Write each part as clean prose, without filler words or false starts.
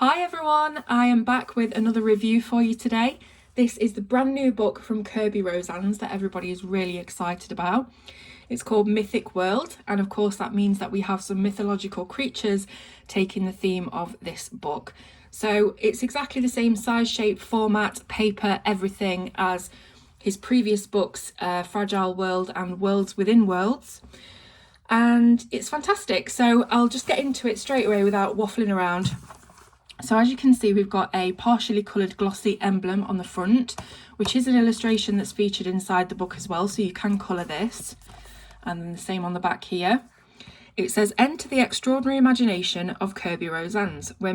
Hi everyone, I am back with another review for you today. This is the brand new book from Kerby Rosanes that everybody is really excited about. It's called Mythic World, and of course that means that we have some mythological creatures taking the theme of this book. So it's exactly the same size, shape, format, paper, everything as his previous books, Fragile World and Worlds Within Worlds. And it's fantastic. So I'll just get into it straight away without waffling around. So as you can see, we've got a partially coloured glossy emblem on the front, which is an illustration that's featured inside the book as well, so you can colour this. And then the same on the back here. It says, "Enter the extraordinary imagination of Kerby Rosanes, where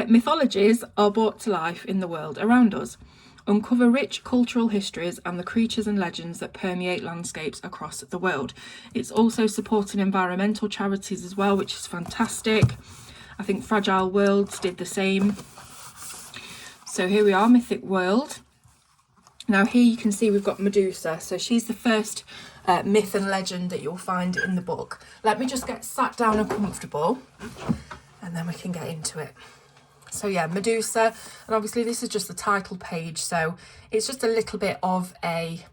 mythologies are brought to life in the world around us. Uncover rich cultural histories and the creatures and legends that permeate landscapes across the world." It's also supporting environmental charities as well, which is fantastic. I think Fragile Worlds did the same. So here we are, Mythic World. Now here you can see we've got Medusa. So she's the first myth and legend that you'll find in the book. Let me just get sat down and comfortable and then we can get into it. So yeah, Medusa, and obviously this is just the title page, so it's just a little bit of a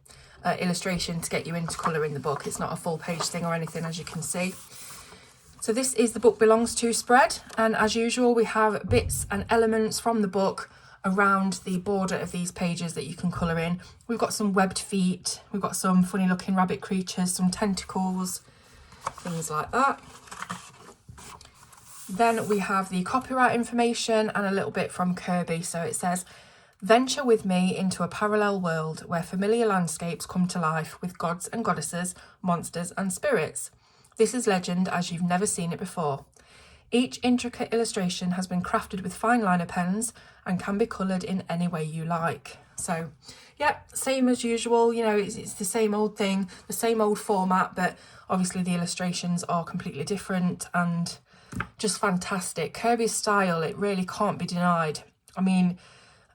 illustration to get you into colouring the book. It's not a full page thing or anything, as you can see. So this is the book belongs to spread, and as usual we have bits and elements from the book around the border of these pages that you can colour in. We've got some webbed feet, we've got some funny looking rabbit creatures, some tentacles, things like that. Then we have the copyright information and a little bit from Kerby. So it says, "Venture with me into a parallel world where familiar landscapes come to life with gods and goddesses, monsters and spirits. This is legend as you've never seen it before. Each intricate illustration has been crafted with fine liner pens and can be coloured in any way you like." So yeah, same as usual, you know, it's the same old thing, the same old format, but obviously the illustrations are completely different and just fantastic. Kerby's style, it really can't be denied. I mean,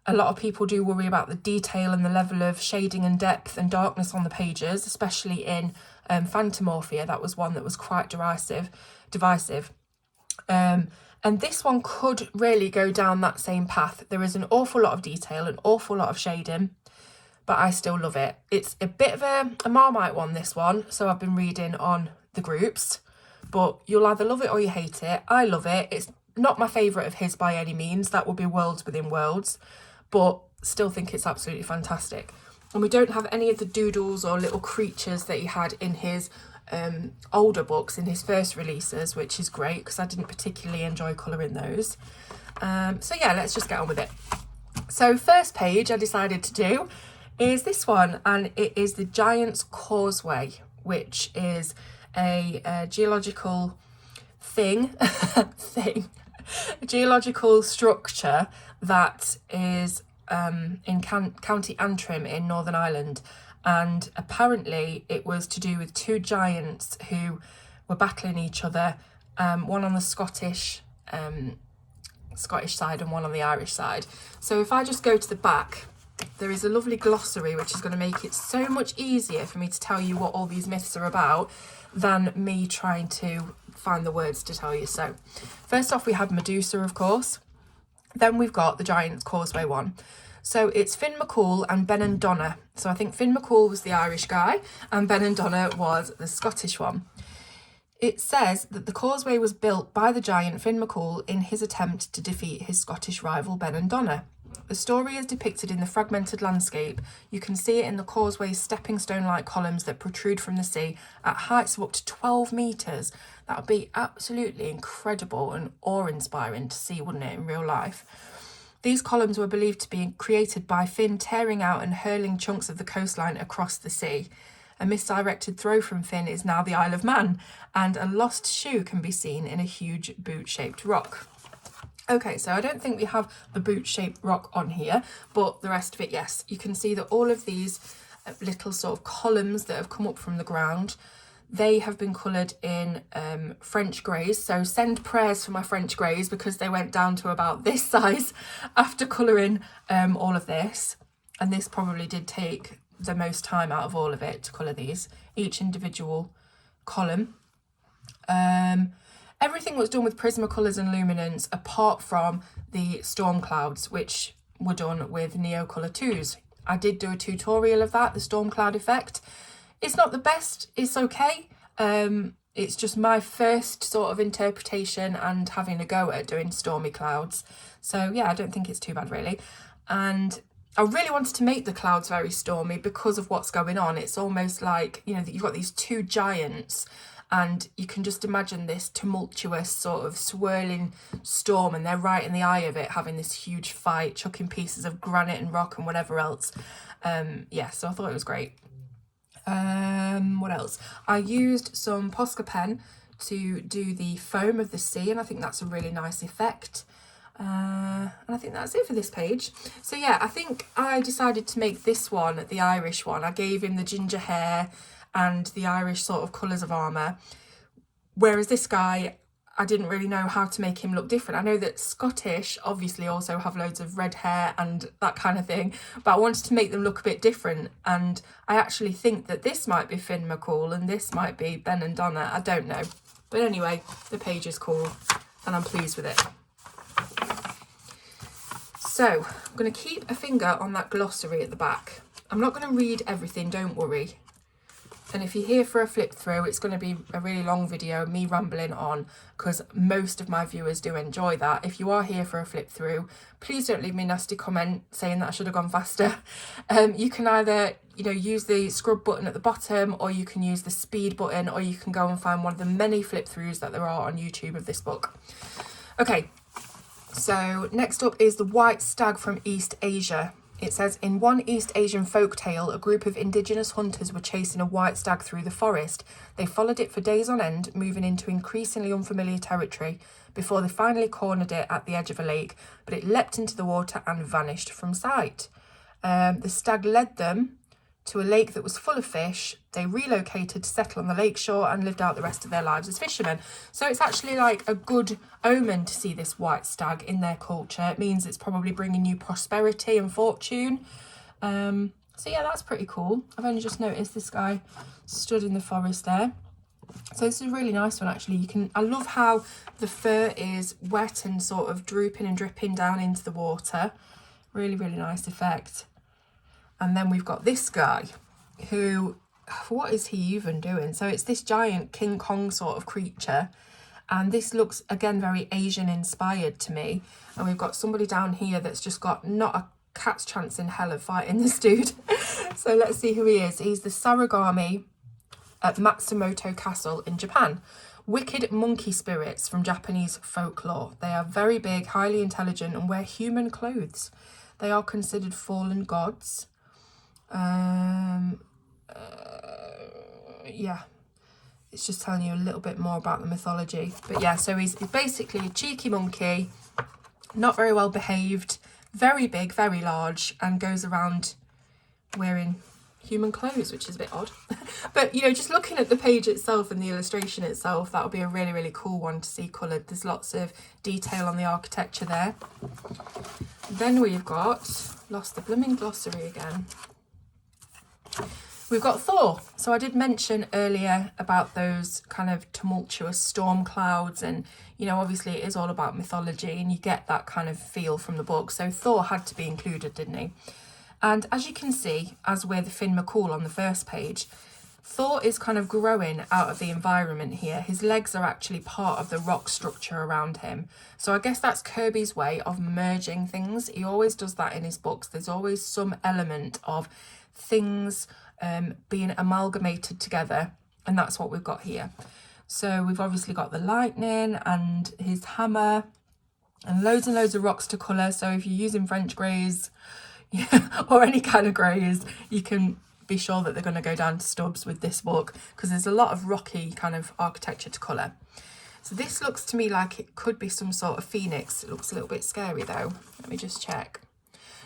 a lot of people do worry about the detail and the level of shading and depth and darkness on the pages, especially in Phantomorphia. That was one that was quite divisive. And this one could really go down that same path. There is an awful lot of detail, an awful lot of shading, but I still love it. It's a bit of a Marmite one, this one, so I've been reading on the groups, but you'll either love it or you hate it. I love it. It's not my favourite of his by any means. That would be Worlds Within Worlds, but still think it's absolutely fantastic. And we don't have any of the doodles or little creatures that he had in his older books, in his first releases, which is great because I didn't particularly enjoy colouring those. So yeah, let's just get on with it. So first page I decided to do is this one, and it is the Giant's Causeway, which is a geological geological structure that is in County Antrim in Northern Ireland, and apparently it was to do with two giants who were battling each other, one on the Scottish side and one on the Irish side. So if I just go to the back, there is a lovely glossary which is going to make it so much easier for me to tell you what all these myths are about than me trying to find the words to tell you. So first off, we have Medusa, of course. Then we've got the Giant's Causeway one. So it's Finn McCool and Ben and Donna. So I think Finn McCool was the Irish guy and Ben and Donna was the Scottish one. It says that the causeway was built by the giant Finn McCool in his attempt to defeat his Scottish rival Ben and Donna. The story is depicted in the fragmented landscape. You can see it in the causeway's stepping stone-like columns that protrude from the sea at heights of up to 12 metres. That would be absolutely incredible and awe-inspiring to see, wouldn't it, in real life? These columns were believed to be created by Finn tearing out and hurling chunks of the coastline across the sea. A misdirected throw from Finn is now the Isle of Man, and a lost shoe can be seen in a huge boot-shaped rock. Okay, so I don't think we have the boot-shaped rock on here, but the rest of it, yes. You can see that all of these little sort of columns that have come up from the ground, they have been coloured in French greys. So send prayers for my French greys because they went down to about this size after colouring all of this. And this probably did take the most time out of all of it to colour these, each individual column. Everything was done with Prismacolors and luminance apart from the storm clouds, which were done with Neocolor 2s. I did do a tutorial of that, the storm cloud effect. It's not the best, it's okay. It's just my first sort of interpretation and having a go at doing stormy clouds. So yeah, I don't think it's too bad really. And I really wanted to make the clouds very stormy because of what's going on. It's almost like, you know, that you've got these two giants and you can just imagine this tumultuous sort of swirling storm, and they're right in the eye of it, having this huge fight, chucking pieces of granite and rock and whatever else. Yeah, so I thought it was great. What else? I used some Posca pen to do the foam of the sea, and I think that's a really nice effect. And I think that's it for this page. So yeah, I think I decided to make this one the Irish one. I gave him the ginger hair and the Irish sort of colours of armour, whereas this guy, I didn't really know how to make him look different. I know that Scottish obviously also have loads of red hair and that kind of thing, but I wanted to make them look a bit different, and I actually think that this might be Finn McCool and this might be Ben and Donna. I don't know, but anyway, the page is cool and I'm pleased with it. So I'm going to keep a finger on that glossary at the back. I'm not going to read everything, don't worry. And if you're here for a flip through, it's going to be a really long video, me rambling on, because most of my viewers do enjoy that. If you are here for a flip through, please don't leave me a nasty comment saying that I should have gone faster. You can either, you know, use the scrub button at the bottom, or you can use the speed button, or you can go and find one of the many flip throughs that there are on YouTube of this book. Okay, so next up is the white stag from East Asia. It says, in one East Asian folktale, a group of indigenous hunters were chasing a white stag through the forest. They followed it for days on end, moving into increasingly unfamiliar territory, before they finally cornered it at the edge of a lake, but it leapt into the water and vanished from sight. The stag led them to a lake that was full of fish. They relocated to settle on the lake shore and lived out the rest of their lives as fishermen. So it's actually like a good omen to see this white stag in their culture. It means it's probably bringing you prosperity and fortune. So yeah, that's pretty cool. I've only just noticed this guy stood in the forest there. So this is a really nice one actually. I love how the fur is wet and sort of drooping and dripping down into the water. Really, really nice effect. And then we've got this guy who, what is he even doing? So it's this giant King Kong sort of creature. And this looks, again, very Asian inspired to me. And we've got somebody down here that's just got not a cat's chance in hell of fighting this dude. So let's see who he is. He's the Sarugami at Matsumoto Castle in Japan. Wicked monkey spirits from Japanese folklore. They are very big, highly intelligent, and wear human clothes. They are considered fallen gods. Yeah, it's just telling you a little bit more about the mythology. But yeah, so he's basically a cheeky monkey, not very well behaved, very big, very large, and goes around wearing human clothes, which is a bit odd. But, you know, just looking at the page itself and the illustration itself, that would be a really, really cool one to see coloured. There's lots of detail on the architecture there. Then we've got, lost the blooming glossary again. We've got Thor. So I did mention earlier about those kind of tumultuous storm clouds, and, you know, obviously it is all about mythology and you get that kind of feel from the book. So Thor had to be included, didn't he? And as you can see, as with Finn McCool on the first page, Thor is kind of growing out of the environment here. His legs are actually part of the rock structure around him. So I guess that's Kerby's way of merging things. He always does that in his books. There's always some element of things being amalgamated together, and that's what we've got here. So we've obviously got the lightning and his hammer and loads of rocks to colour. So if you're using French greys or any kind of greys, you can be sure that they're going to go down to stubs with this book, because there's a lot of rocky kind of architecture to colour. So this looks to me like it could be some sort of phoenix. It looks a little bit scary though. Let me just check.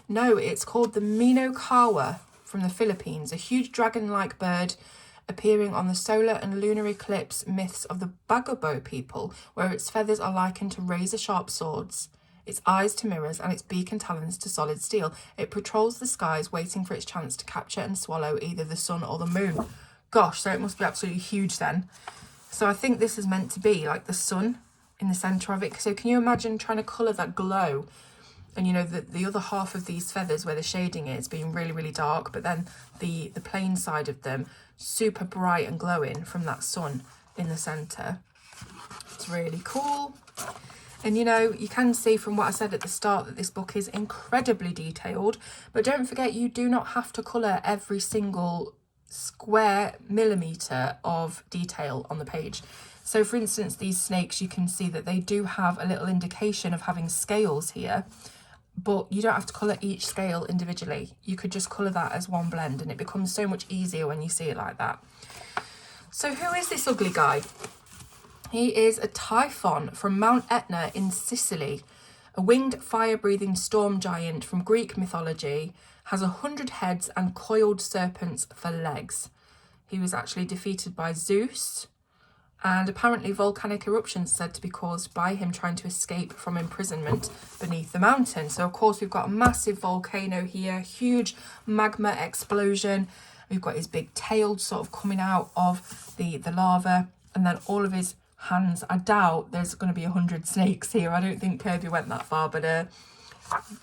No, it's called the Minokawa from the Philippines, a huge dragon-like bird appearing on the solar and lunar eclipse myths of the Bagobo people, where its feathers are likened to razor-sharp swords, its eyes to mirrors, and its beak and talons to solid steel. It patrols the skies, waiting for its chance to capture and swallow either the sun or the moon. Gosh, so it must be absolutely huge then. So I think this is meant to be like the sun in the centre of it. So can you imagine trying to colour that glow? And you know, the other half of these feathers where the shading is being really, really dark, but then the plain side of them super bright and glowing from that sun in the centre. It's really cool. And you know, you can see from what I said at the start that this book is incredibly detailed, but don't forget you do not have to colour every single square millimetre of detail on the page. So for instance, these snakes, you can see that they do have a little indication of having scales here, but you don't have to colour each scale individually. You could just colour that as one blend and it becomes so much easier when you see it like that. So who is this ugly guy? He is a Typhon from Mount Etna in Sicily, a winged fire-breathing storm giant from Greek mythology, has 100 heads and coiled serpents for legs. He was actually defeated by Zeus, and apparently volcanic eruptions said to be caused by him trying to escape from imprisonment beneath the mountain. So of course we've got a massive volcano here, huge magma explosion. We've got his big tail sort of coming out of the lava, and then all of his hands. I doubt there's going to be 100 snakes here. I don't think Kerby went that far, but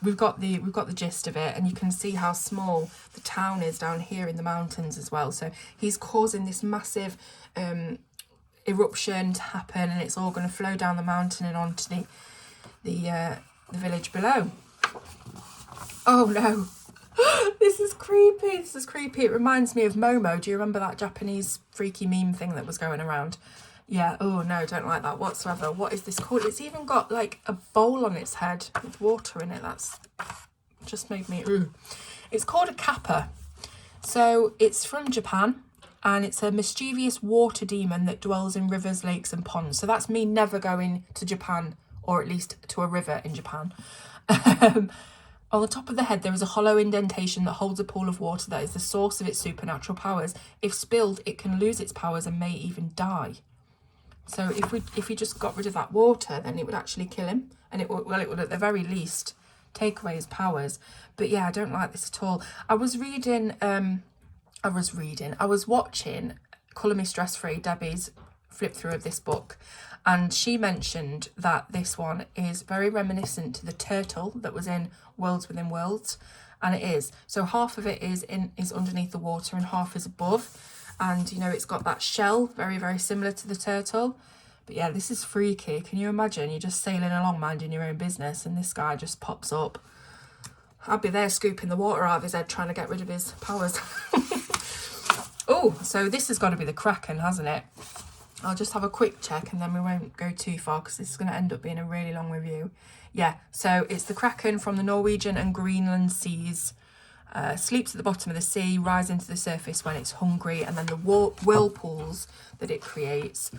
we've got the gist of it, and you can see how small the town is down here in the mountains as well. So he's causing this massive eruption to happen, and it's all going to flow down the mountain and onto the village below. Oh no. This is creepy. This is creepy. It reminds me of Momo. Do you remember that Japanese freaky meme thing that was going around? Yeah. Oh no, don't like that whatsoever. What is this called? It's even got like a bowl on its head with water in it. That's just made me ooh. It's called a kappa. So it's from Japan, and it's a mischievous water demon that dwells in rivers, lakes and ponds. So that's me never going to Japan, or at least to a river in Japan. On the top of the head, there is a hollow indentation that holds a pool of water that is the source of its supernatural powers. If spilled, it can lose its powers and may even die. So if we just got rid of that water, then it would actually kill him, and it would at the very least take away his powers. But yeah, I don't like this at all. I was watching Colour Me Stress Free, Debbie's flip through of this book, and she mentioned that this one is very reminiscent to the turtle that was in Worlds Within Worlds, and it is. So half of it is underneath the water and half is above. And, you know, it's got that shell, very, very similar to the turtle. But yeah, this is freaky. Can you imagine? You're just sailing along, minding your own business, and this guy just pops up. I'd be there scooping the water out of his head, trying to get rid of his powers. Oh, so this has got to be the kraken, hasn't it? I'll just have a quick check and then we won't go too far because this is going to end up being a really long review. Yeah, so it's the kraken from the Norwegian and Greenland seas. Sleeps at the bottom of the sea, rising to the surface when it's hungry, and then the whirlpools that it creates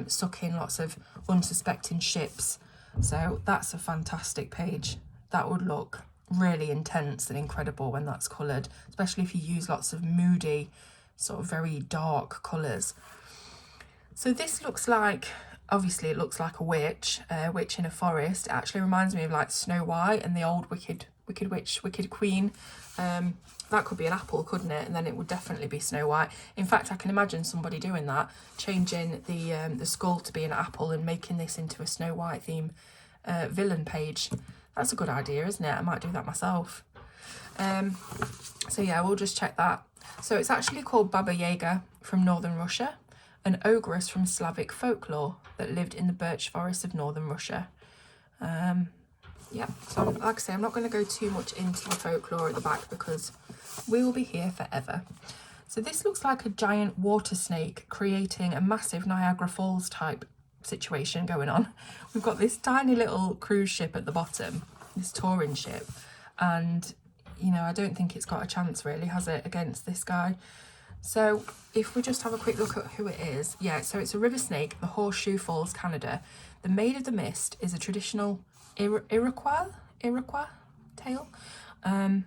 suck in lots of unsuspecting ships. So that's a fantastic page. That would look really intense and incredible when that's coloured, especially if you use lots of moody, sort of very dark colours. So this looks like, obviously it looks like a witch in a forest. It actually reminds me of like Snow White and the old wicked witch, wicked queen. That could be an apple, couldn't it? And then it would definitely be Snow White. In fact, I can imagine somebody doing that, changing the skull to be an apple and making this into a Snow White theme villain page. That's a good idea, isn't it? I might do that myself. So yeah, we'll just check that. So it's actually called Baba Yaga from northern Russia, an ogress from Slavic folklore that lived in the birch forests of northern Russia. Yeah, so like I say, I'm not going to go too much into the folklore at the back because we will be here forever. So this looks like a giant water snake creating a massive Niagara Falls type situation going on. We've got this tiny little cruise ship at the bottom, this touring ship, and you know, I don't think it's got a chance really, has it, against this guy? So if we just have a quick look at who it is. Yeah, so it's a river snake, the Horseshoe Falls, Canada. The Maid of the Mist is a traditional Iroquois tale. The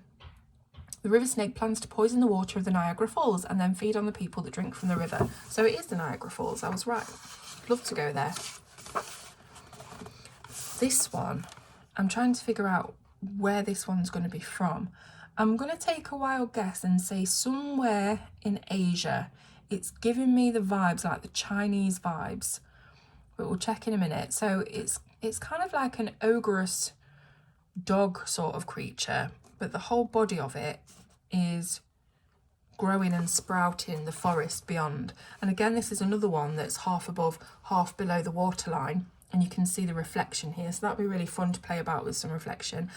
river snake plans to poison the water of the Niagara Falls and then feed on the people that drink from the river. So it is the Niagara Falls, I was right. Love to go there. This one, I'm trying to figure out where this one's going to be from. I'm going to take a wild guess and say somewhere in Asia. It's giving me the vibes, like the Chinese vibes. but we'll check in a minute. So it's kind of like an ogreous dog sort of creature, but the whole body of it is growing and sprouting the forest beyond. And again, this is another one that's half above, half below the waterline, and you can see the reflection here, so that'll be really fun to play about with some reflection.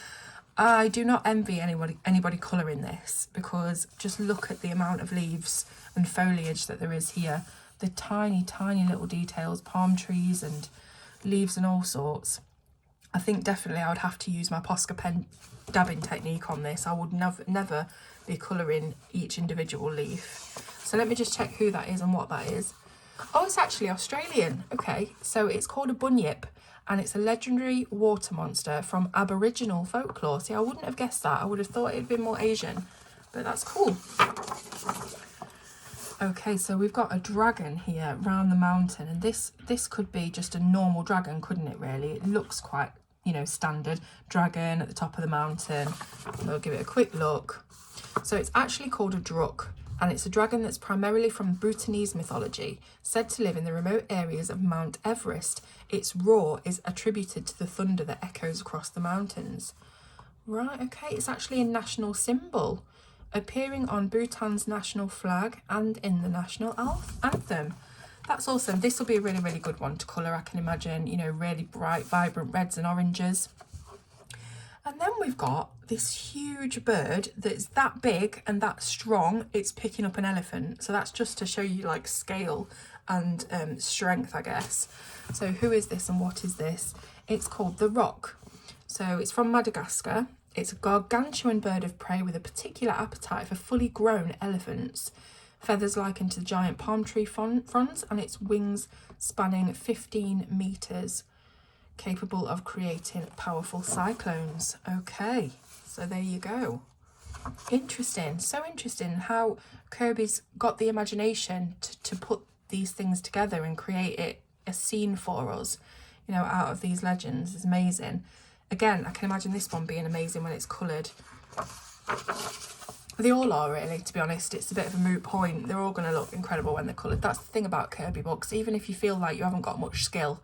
I do not envy anybody colouring this, because just look at the amount of leaves and foliage that there is here. The tiny little details, palm trees and leaves and all sorts. I think definitely I would have to use my Posca pen dabbing technique on this. I would never be colouring each individual leaf. So let me just check who that is and what that is. Oh, it's actually Australian. Okay, so it's called a bunyip, and it's a legendary water monster from Aboriginal folklore. See, I wouldn't have guessed that. I would have thought it'd been more Asian, but that's cool. Okay, so we've got a dragon here round the mountain, and this could be just a normal dragon, couldn't it, really? It looks quite, you know, standard dragon at the top of the mountain. We'll give it a quick look. So it's actually called a druk, and it's a dragon that's primarily from Bhutanese mythology, said to live in the remote areas of Mount Everest. Its roar is attributed to the thunder that echoes across the mountains. Right, okay, it's actually a national symbol, appearing on Bhutan's national flag and in the national anthem. That's awesome. This will be a really good one to colour, I can imagine, you know, really bright, vibrant reds and oranges. And then we've got this huge bird that's that big and that strong, it's picking up an elephant. So that's just to show you like scale and strength, I guess. So who is this and what is this? It's called the roc. So it's from Madagascar. It's a gargantuan bird of prey with a particular appetite for fully grown elephants. Feathers likened to the giant palm tree fronds, and its wings spanning 15 metres, capable of creating powerful cyclones. Okay, so there you go. Interesting, so interesting how Kerby's got the imagination to put these things together and create a scene for us, you know, out of these legends. Is amazing. Again, I can imagine this one being amazing when it's coloured. They all are, really, to be honest. It's a bit of a moot point. They're all going to look incredible when they're coloured. That's the thing about Kerby books. Even if you feel like you haven't got much skill,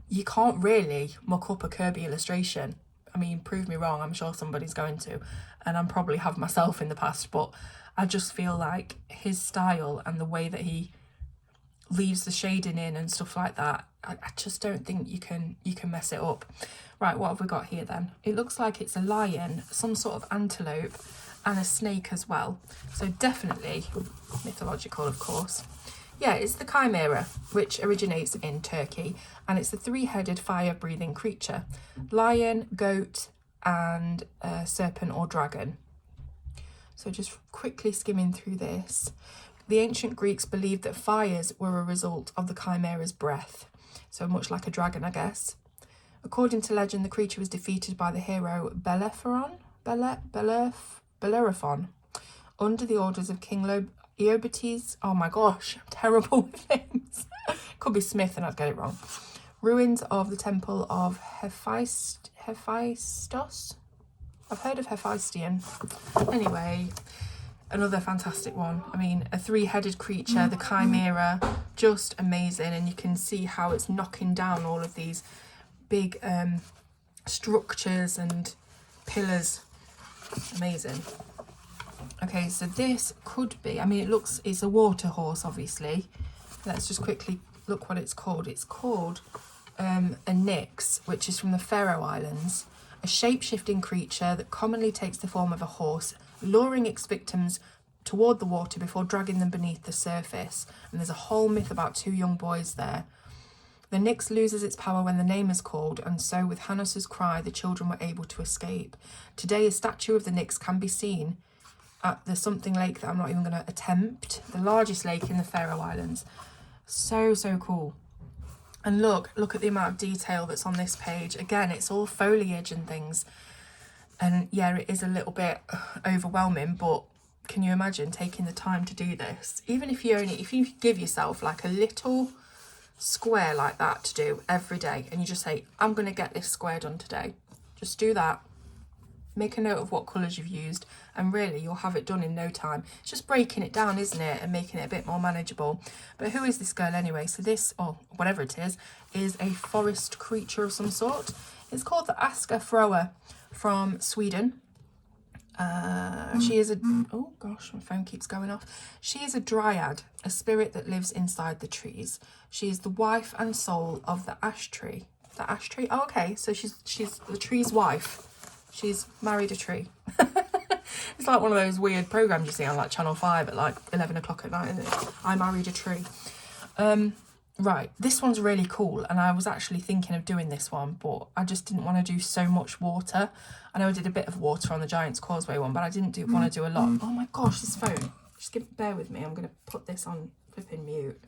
you can't really muck up a Kerby illustration. I mean, prove me wrong, I'm sure somebody's going to, and I probably have myself in the past, but I just feel like his style and the way that he leaves the shading in and stuff like that, I just don't think you can mess it up. Right, what have we got here then? It looks like it's a lion, some sort of antelope, and a snake as well. So definitely mythological, of course. Yeah, it's the chimera, which originates in Turkey, and it's a three-headed fire-breathing creature. Lion, goat, and serpent or dragon. So just quickly skimming through this. The ancient Greeks believed that fires were a result of the chimera's breath. So much like a dragon, I guess. According to legend, the creature was defeated by the hero Bellerophon under the orders of King Iobates. Oh my gosh, I'm terrible with names. Could be Smith and I'd get it wrong. Ruins of the temple of Hephaestus. I've heard of Hephaestion. Anyway, another fantastic one. I mean, a three-headed creature, the chimera, just amazing. And you can see how it's knocking down all of these big structures and pillars. Amazing. Okay, so this could be, I mean, it's a water horse, obviously. Let's just quickly look what it's called. It's called a nix, which is from the Faroe Islands, a shape-shifting creature that commonly takes the form of a horse, luring its victims toward the water before dragging them beneath the surface. And there's a whole myth about two young boys there. The nix loses its power when the name is called, and so with Hannes's cry, the children were able to escape. Today, a statue of the nix can be seen at the something lake that I'm not even going to attempt, the largest lake in the Faroe Islands. So cool. And look at the amount of detail that's on this page. Again, it's all foliage and things. And yeah, it is a little bit overwhelming, but can you imagine taking the time to do this? Even if you give yourself like a little square like that to do every day, and you just say, I'm going to get this square done today. Just do that. make a note of what colours you've used, and really you'll have it done in no time. It's just breaking it down, isn't it, and making it a bit more manageable. But who is this girl anyway? So this, or whatever it is a forest creature of some sort. It's called the Aska Thrower from Sweden. She is a, oh gosh, my phone keeps going off. She is a dryad, a spirit that lives inside the trees. She is the wife and soul of the ash tree. The ash tree? Oh, okay, so she's the tree's wife. She's married a tree. It's like one of those weird programs you see on like Channel 5 at like 11 o'clock at night, isn't it? I married a tree. Right, this one's really cool, and I was actually thinking of doing this one, but I just didn't want to do so much water. I know I did a bit of water on the Giant's Causeway one, but I didn't want to do a lot. Oh my gosh, this phone. Just bear with me. I'm going to put this on flipping mute.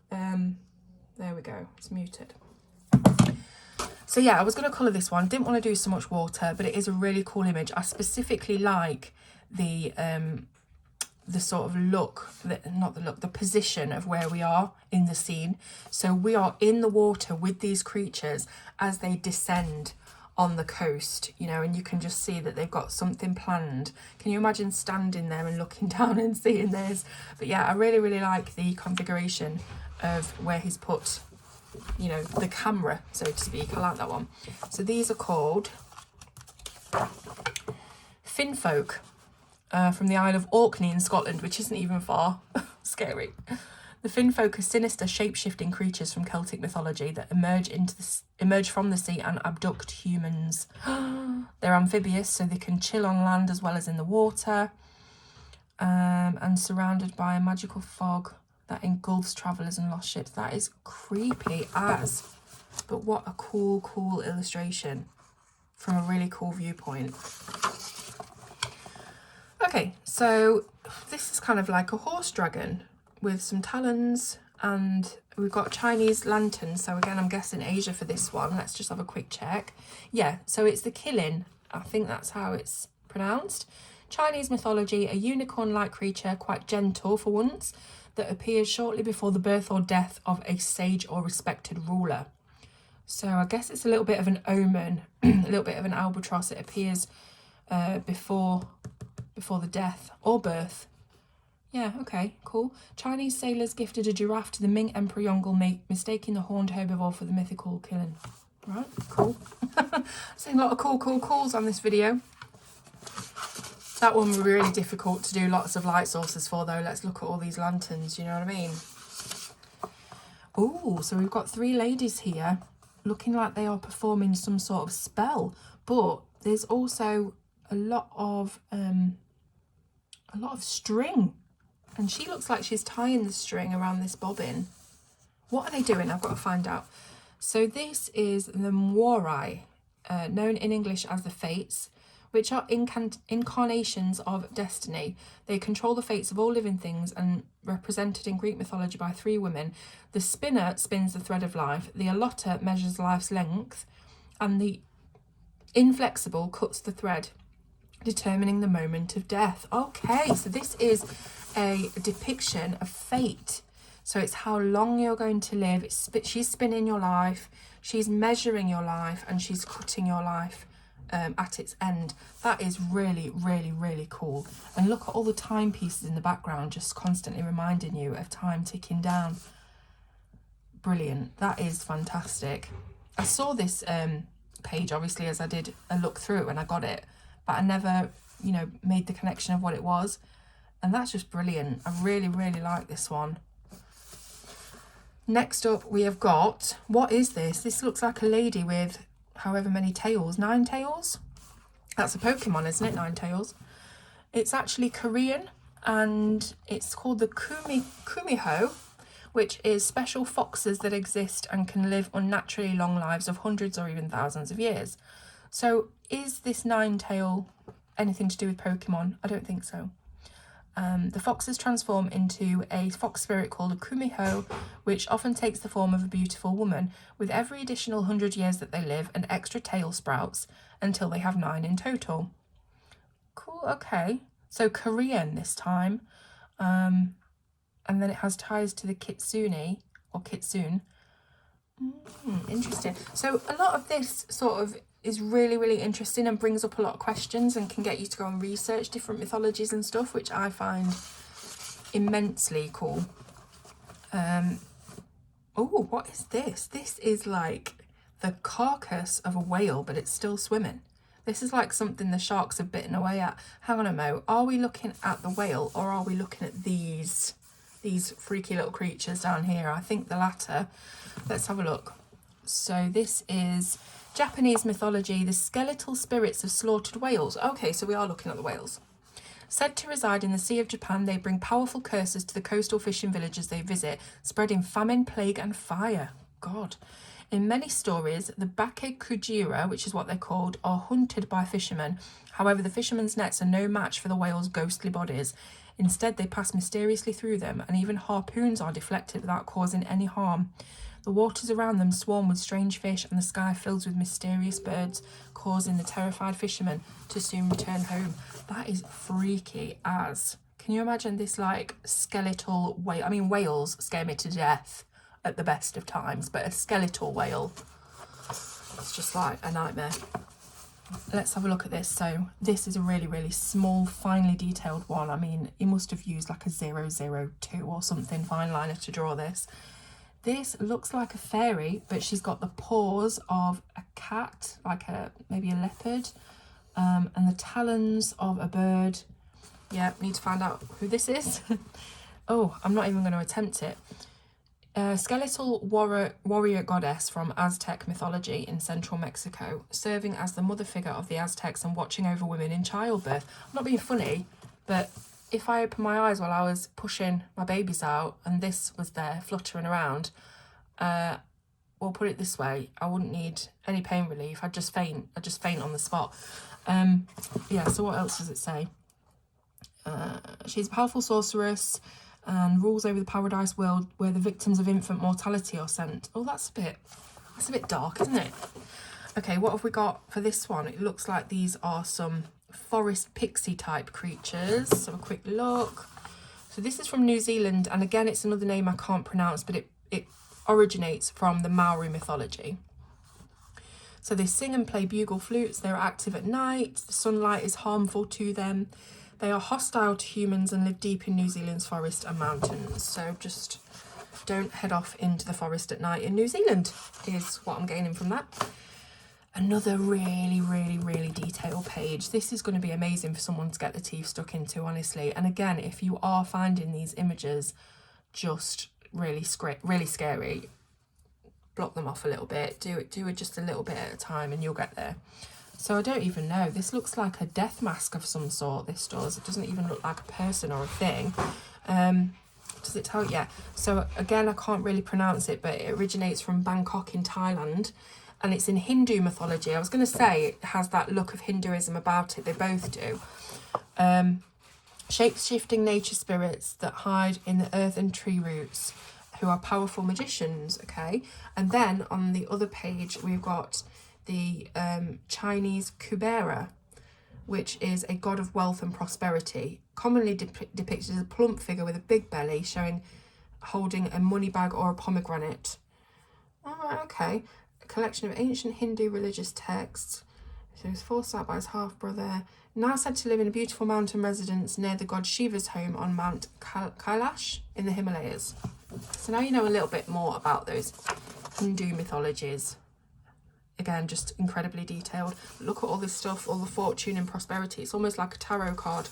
There we go. It's muted. So yeah, I was going to colour this one. Didn't want to do so much water, but it is a really cool image. I specifically like the sort of look, the position of where we are in the scene. So we are in the water with these creatures as they descend on the coast, you know, and you can just see that they've got something planned. Can you imagine standing there and looking down and seeing this? But yeah, I really, really like the configuration of where he's put, you know, the camera, so to speak. I like that one. So these are called finfolk. From the Isle of Orkney in Scotland, which isn't even far. Scary. The finfolk are sinister, shape-shifting creatures from Celtic mythology that emerge from the sea and abduct humans. They're amphibious, so they can chill on land as well as in the water, and surrounded by a magical fog that engulfs travellers and lost ships. That is creepy as, but what a cool illustration from a really cool viewpoint. Okay, so this is kind of like a horse dragon with some talons, and we've got Chinese lanterns. So again, I'm guessing Asia for this one. Let's just have a quick check. Yeah, so it's the Killin. I think that's how it's pronounced. Chinese mythology, a unicorn-like creature, quite gentle for once, that appears shortly before the birth or death of a sage or respected ruler. So I guess it's a little bit of an omen, a little bit of an albatross. It appears before the death or birth. Yeah, okay, cool. Chinese sailors gifted a giraffe to the Ming Emperor Yongle, mistaking the horned herbivore for the mythical Killin. Right, cool. Seeing a lot of cools on this video. That one was really difficult to do lots of light sources for, though. Let's look at all these lanterns, you know what I mean? Oh, so we've got three ladies here looking like they are performing some sort of spell, but there's also a lot of string, and she looks like she's tying the string around this bobbin. What are they doing? I've got to find out. So this is the moirai, known in English as the Fates, which are incarnations of destiny. They control the fates of all living things and represented in Greek mythology by three women. The spinner spins the thread of life, the allotter measures life's length, and the inflexible cuts the thread, determining the moment of death. Okay, so this is a depiction of fate. So it's how long you're going to live. She's spinning your life, she's measuring your life, and she's cutting your life at its end. That is really, really, really cool. And look at all the timepieces in the background, just constantly reminding you of time ticking down. Brilliant. That is fantastic. I saw this page, obviously, as I did a look through it when I got it, but I never, you know, made the connection of what it was. And that's just brilliant. I really, really like this one. Next up, we have got, what is this? This looks like a lady with however many tails, 9 tails? That's a Pokemon, isn't it? 9 tails. It's actually Korean, and it's called the kumiho, which is special foxes that exist and can live unnaturally long lives of hundreds or even thousands of years. So is this 9-tail anything to do with Pokemon? I don't think so. The foxes transform into a fox spirit called a kumiho, which often takes the form of a beautiful woman. With every additional 100 years that they live, an extra tail sprouts until they have 9 in total. Cool, okay. So Korean this time. And then it has ties to the kitsune, or kitsune. Interesting. So a lot of this sort of is really, really interesting and brings up a lot of questions and can get you to go and research different mythologies and stuff, which I find immensely cool. Oh, what is this? This is like the carcass of a whale, but it's still swimming. This is like something the sharks have bitten away at. Hang on a mo. Are we looking at the whale or are we looking at these freaky little creatures down here? I think the latter. Let's have a look. So this is Japanese mythology, the skeletal spirits of slaughtered whales. Okay, so we are looking at the whales. Said to reside in the Sea of Japan, they bring powerful curses to the coastal fishing villages they visit, spreading famine, plague and fire. God. In many stories, the bake kujira, which is what they're called, are hunted by fishermen. However, the fishermen's nets are no match for the whales' ghostly bodies. Instead, they pass mysteriously through them, and even harpoons are deflected without causing any harm. The waters around them swarm with strange fish, and the sky fills with mysterious birds, causing the terrified fishermen to soon return home. That is freaky as. Can you imagine this, like, skeletal whale? I mean, whales scare me to death at the best of times, but a skeletal whale, it's just like a nightmare. Let's have a look at this. So this is a really, really small, finely detailed one. I mean, he must have used like a 002 or something fine liner to draw this. This looks like a fairy, but she's got the paws of a cat, like maybe a leopard, and the talons of a bird. Yeah, need to find out who this is. Oh, I'm not even going to attempt it. Skeletal warrior goddess from Aztec mythology in central Mexico, serving as the mother figure of the Aztecs and watching over women in childbirth. I'm not being funny, but if I opened my eyes while I was pushing my babies out and this was there fluttering around, we'll put it this way, I wouldn't need any pain relief. I'd just faint on the spot. Yeah, so what else does it say? She's a powerful sorceress and rules over the paradise world where the victims of infant mortality are sent. Oh, that's a bit dark, isn't it? Okay, what have we got for this one? It looks like these are some forest pixie type creatures. So a quick look. So this is from New Zealand, and again, it's another name I can't pronounce, but it originates from the Maori mythology. So they sing and play bugle flutes. They're active at night. The sunlight is harmful to them. They are hostile to humans and live deep in New Zealand's forest and mountains. So just don't head off into the forest at night in New Zealand is what I'm gaining from that. Another really, really, really detailed page. This is going to be amazing for someone to get their teeth stuck into, honestly. And again, if you are finding these images just really scary, block them off a little bit. Do it just a little bit at a time and you'll get there. So I don't even know. This looks like a death mask of some sort, this does. It doesn't even look like a person or a thing. Does it tell you? Yeah. So again, I can't really pronounce it, but it originates from Bangkok in Thailand. And it's in Hindu mythology. I was going to say it has that look of Hinduism about it. They both do. Shape-shifting nature spirits that hide in the earth and tree roots, who are powerful magicians, okay? And then on the other page, we've got the Chinese chimera, which is a god of wealth and prosperity, commonly depicted as a plump figure with a big belly, holding a money bag or a pomegranate. Oh, okay. A collection of ancient Hindu religious texts. So he was forced out by his half-brother. Now said to live in a beautiful mountain residence near the god Shiva's home on Mount Kailash in the Himalayas. So now you know a little bit more about those Hindu mythologies. Again, just incredibly detailed. Look at all this stuff, all the fortune and prosperity. It's almost like a tarot card.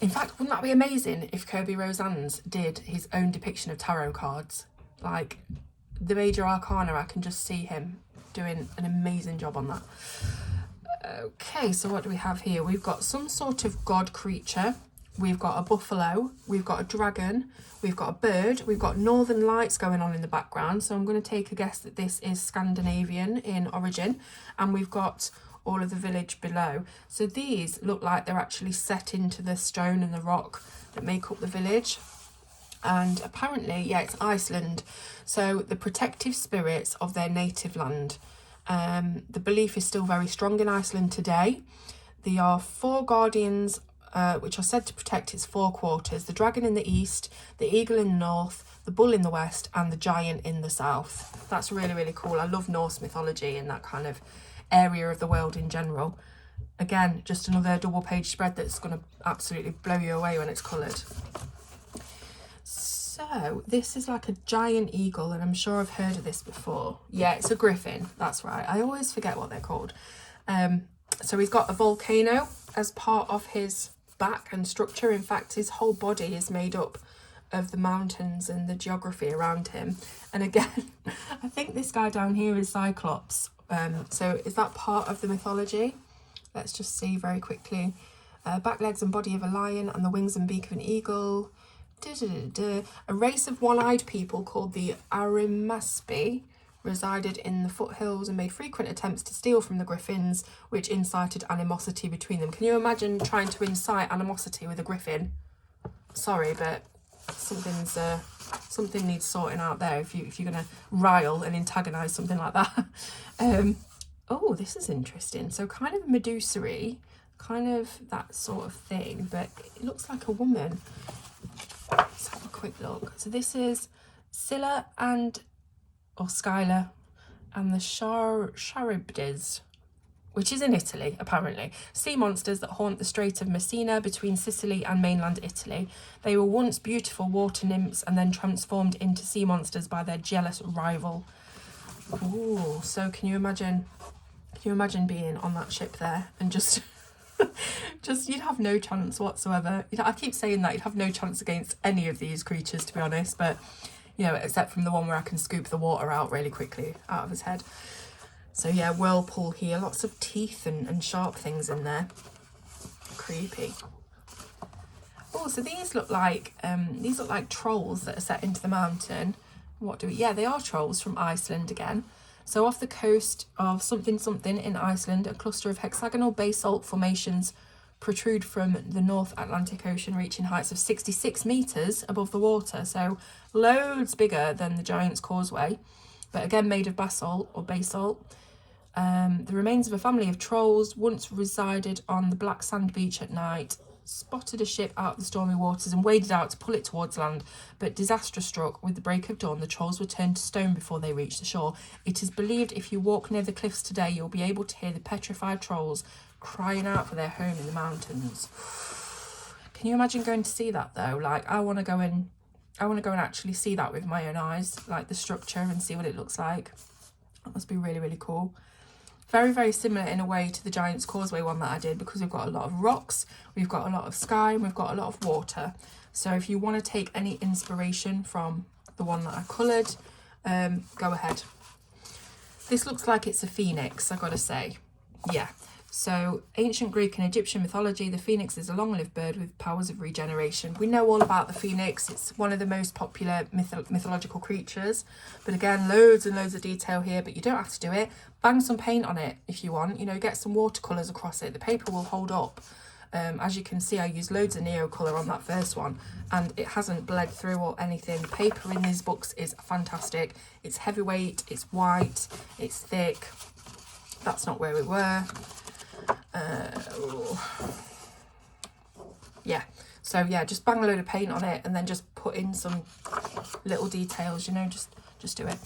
In fact, wouldn't that be amazing if Kerby Rosanes did his own depiction of tarot cards? Like, the major arcana, I can just see him doing an amazing job on that. Okay, so what do we have here? We've got some sort of god creature. We've got a buffalo, we've got a dragon, we've got a bird, we've got northern lights going on in the background. So I'm going to take a guess that this is Scandinavian in origin. And we've got all of the village below. So these look like they're actually set into the stone and the rock that make up the village. And apparently, yeah, it's Iceland. So the protective spirits of their native land. The belief is still very strong in Iceland today. They are four guardians which are said to protect its four quarters: the dragon in the east, the eagle in the north, the bull in the west, and the giant in the south. That's really, really cool. I love Norse mythology and that kind of area of the world in general. Again, just another double page spread that's going to absolutely blow you away when it's coloured. So this is like a giant eagle, and I'm sure I've heard of this before. Yeah, it's a griffin, that's right. I always forget what they're called. So he's got a volcano as part of his back and structure. In fact, his whole body is made up of the mountains and the geography around him. And again, I think this guy down here is Cyclops. So is that part of the mythology? Let's just see very quickly. Back legs and body of a lion and the wings and beak of an eagle. A race of one-eyed people called the Arimaspi resided in the foothills and made frequent attempts to steal from the griffins, which incited animosity between them. Can you imagine trying to incite animosity with a griffin? Sorry, but something needs sorting out there if you're going to rile and antagonise something like that. Oh, this is interesting. So kind of Medusa-y, kind of that sort of thing, but it looks like a woman. Let's have a quick look. So this is Scylla or Skyla and the Charybdis, which is in Italy, apparently. Sea monsters that haunt the Strait of Messina between Sicily and mainland Italy. They were once beautiful water nymphs and then transformed into sea monsters by their jealous rival. Ooh, so can you imagine being on that ship there and just you'd have no chance whatsoever. I keep saying that, you'd have no chance against any of these creatures, to be honest, but you know, except from the one where I can scoop the water out really quickly out of his head. So yeah, whirlpool here, lots of teeth and sharp things in there. Creepy. Oh, so these look like trolls that are set into the mountain. Yeah, they are trolls from Iceland again. So off the coast of something in Iceland, a cluster of hexagonal basalt formations protrude from the North Atlantic Ocean, reaching heights of 66 metres above the water. So loads bigger than the Giant's Causeway, but again made of basalt. The remains of a family of trolls once resided on the black sand beach at night, spotted a ship out of the stormy waters and waded out to pull it towards land, but disaster struck with the break of dawn. The trolls were turned to stone before they reached the shore. It is believed if you walk near the cliffs today, you'll be able to hear the petrified trolls crying out for their home in the mountains. Can you imagine going to see that though? Like, I want to go and actually see that with my own eyes, like the structure, and see what it looks like. That must be really, really cool. Very, very similar in a way to the Giant's Causeway one that I did, because we've got a lot of rocks, we've got a lot of sky, and we've got a lot of water. So if you want to take any inspiration from the one that I coloured, go ahead. This looks like it's a phoenix, I gotta say. Yeah. So ancient Greek and Egyptian mythology, the phoenix is a long-lived bird with powers of regeneration. We know all about the phoenix. It's one of the most popular mythological creatures. But again, loads and loads of detail here, but you don't have to do it. Bang some paint on it if you want. You know, get some watercolours across it. The paper will hold up. As you can see, I used loads of neo colour on that first one, and it hasn't bled through or anything. The paper in these books is fantastic. It's heavyweight, it's white, it's thick. That's not where we were. Yeah, so yeah, just bang a load of paint on it and then just put in some little details, you know, just do it.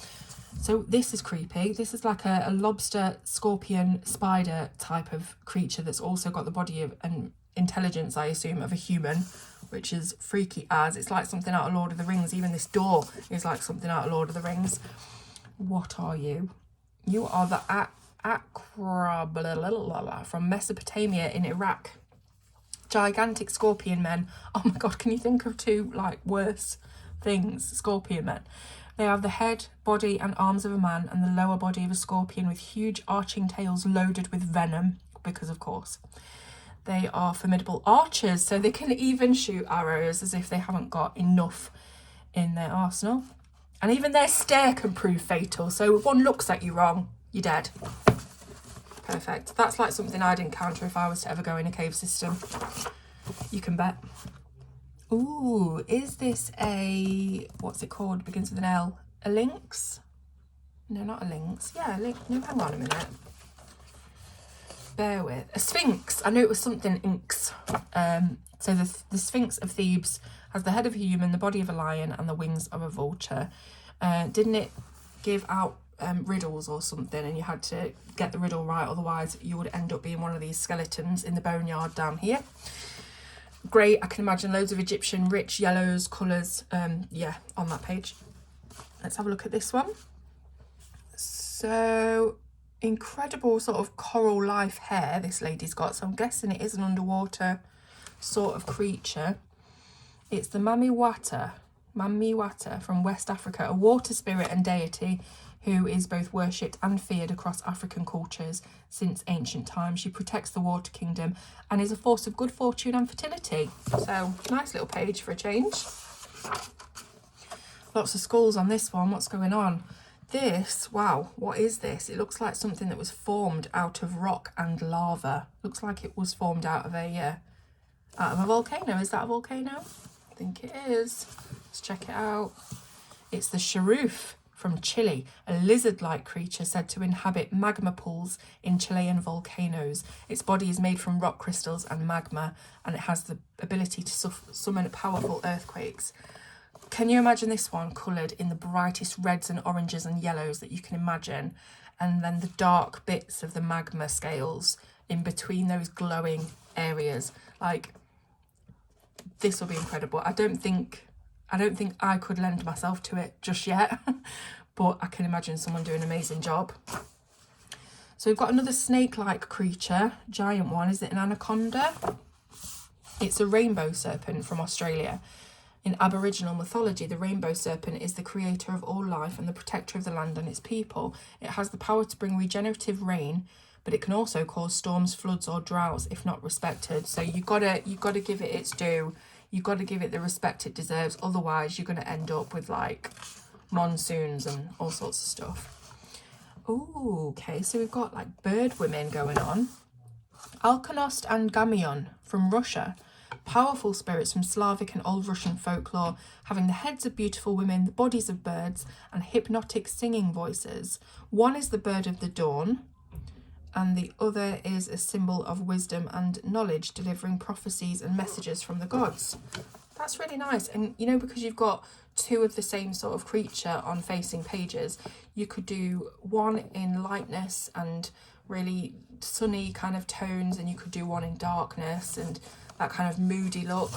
So this is creepy. This is like a lobster, scorpion, spider type of creature that's also got the body of an intelligence, I assume, of a human, which is freaky as. It's like something out of Lord of the Rings. Even this door is like something out of Lord of the Rings. What are you? You are the Akra from Mesopotamia in Iraq. Gigantic scorpion men. Oh my god, can you think of two like worse things? Scorpion men. They have the head, body and arms of a man and the lower body of a scorpion with huge arching tails loaded with venom, because of course. They are formidable archers, so they can even shoot arrows as if they haven't got enough in their arsenal. And even their stare can prove fatal, so if one looks at you wrong, you're dead. Perfect. That's like something I'd encounter if I was to ever go in a cave system. You can bet. Ooh, is this a... what's it called? Begins with an L. A lynx? No, not a lynx. Yeah, a lynx. No, hang on a minute. bear with. A sphinx. I knew it was something inks. So the Sphinx of Thebes has the head of a human, the body of a lion, and the wings of a vulture. Didn't it give out riddles or something, and you had to get the riddle right, otherwise you would end up being one of these skeletons in the boneyard down here. Great. I can imagine loads of Egyptian rich yellows, colours, yeah, on that page. Let's have a look at this one. So incredible sort of coral life hair this lady's got, so I'm guessing it is an underwater sort of creature. It's the Mamiwata from West Africa, a water spirit and deity who is both worshipped and feared across African cultures since ancient times. She protects the water kingdom and is a force of good fortune and fertility. So nice little page for a change. Lots of skulls on this one. What's going on? This, wow, what is this? It looks like something that was formed out of rock and lava. Looks like it was formed out of a volcano. Is that a volcano? I think it is. Let's check it out. It's the sharoof from Chile, a lizard-like creature said to inhabit magma pools in Chilean volcanoes. Its body is made from rock crystals and magma, and it has the ability to summon powerful earthquakes. Can you imagine this one coloured in the brightest reds and oranges and yellows that you can imagine, and then the dark bits of the magma scales in between those glowing areas? Like, this will be incredible. I don't think I could lend myself to it just yet, but I can imagine someone doing an amazing job. So we've got another snake-like creature, giant one. Is it an anaconda? It's a rainbow serpent from Australia. In Aboriginal mythology, the rainbow serpent is the creator of all life and the protector of the land and its people. It has the power to bring regenerative rain, but it can also cause storms, floods, or droughts if not respected. So you gotta give it its due. You've got to give it the respect it deserves. Otherwise, you're going to end up with like monsoons and all sorts of stuff. Oh, okay. So we've got like bird women going on. Alkonost and Gamion from Russia. Powerful spirits from Slavic and Old Russian folklore, having the heads of beautiful women, the bodies of birds, and hypnotic singing voices. One is the bird of the dawn, and the other is a symbol of wisdom and knowledge, delivering prophecies and messages from the gods. That's really nice. And you know, because you've got two of the same sort of creature on facing pages, you could do one in lightness and really sunny kind of tones, and you could do one in darkness and that kind of moody look.